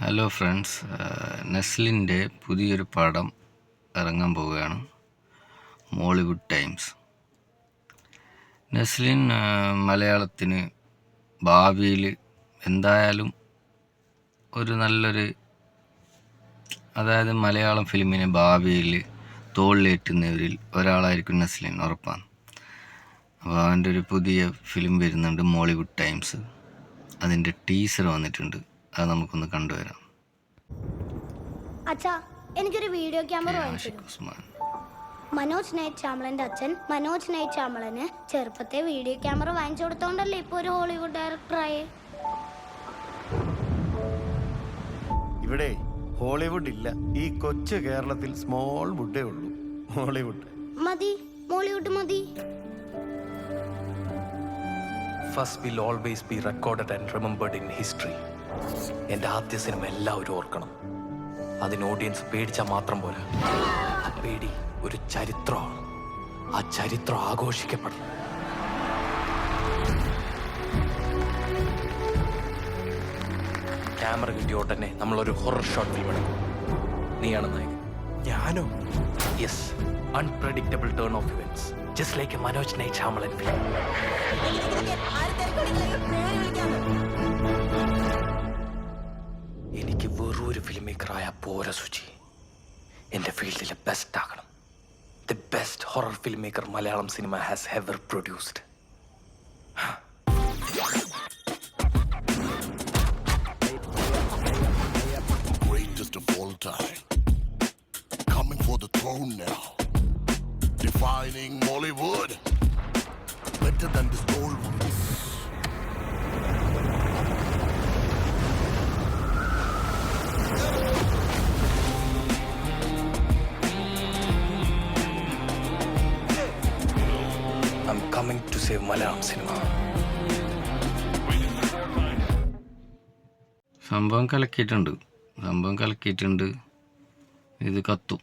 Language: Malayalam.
ഹലോ ഫ്രണ്ട്സ്, നെസ്ലിൻ്റെ പുതിയൊരു പടം ഇറങ്ങാൻ പോവുകയാണ്, മോളിവുഡ് ടൈംസ്. നെസ്ലിൻ മലയാളത്തിന് ഭാവിയിൽ എന്തായാലും ഒരു നല്ലൊരു, അതായത് മലയാളം ഫിലിമിനെ ഭാവിയിൽ തോളിലേറ്റുന്നവരിൽ ഒരാളായിരിക്കും നെസ്ലിൻ, ഉറപ്പാണ്. അപ്പോൾ അവൻ്റെ ഒരു പുതിയ ഫിലിം വരുന്നുണ്ട്, മോളിവുഡ് ടൈംസ്. അതിൻ്റെ ടീസർ വന്നിട്ടുണ്ട്, അത് നമുക്കൊന്ന് കണ്ടുവരാം. അച്ഛാ, എനിക്കൊരു വീഡിയോ ക്യാമറ വാങ്ങിച്ചു. മനോജ് നൈറ്റ് ചാമളന്റെ അച്ഛൻ മനോജ് നൈറ്റ് ചാമളന് ചെറുപ്പത്തെ വീഡിയോ ക്യാമറ വാങ്ങിച്ചു കൊടുത്തോണ്ടല്ലേ ഇപ്പൊ ഒരു ഹോളിവുഡ് ഡയറക്ടറായി. ഇവിടെ ഹോളിവുഡ് ഇല്ല, ഈ കൊച്ചു കേരളത്തിൽ സ്മോൾ വുഡേ ഉള്ളൂ. ഹോളിവുഡ് മതി, മോളിവുഡ് മതി. First will always be recorded and remembered in history. എൻ്റെ ആദ്യ സിനിമ എല്ലാവരും ഓർക്കണം. അതിന് ഓഡിയൻസ് പേടിച്ചാൽ മാത്രം പോരാ, ആ പേടി ഒരു ചരിത്രമാണ്. ആ ചരിത്രം ആഘോഷിക്കപ്പെടണം. ക്യാമറ കിട്ടിയ ഉടനെ നമ്മളൊരു ഹൊറർ ഷോട്ട് ഫിലിം എടുക്കും. നീയാണ് നായകൻ. ഞാനോ? Yes, unpredictable turn of events, just like A Manoj night Shyamalan film. എനിക്ക് വെറും ഒരു ഫിലിം മേക്കറായ പോരാ സുചി, എൻ്റെ ഫീൽഡിലെ ബെസ്റ്റ് ആകണം. The best horror film maker Malayalam cinema has ever produced. Greatest of all time, coming for the throne now, defining Mollywood, better than the old ones. I'm coming to save Malayalam cinema. സംഭവം കലക്കിയിട്ടുണ്ട്. ഇത് കത്തും.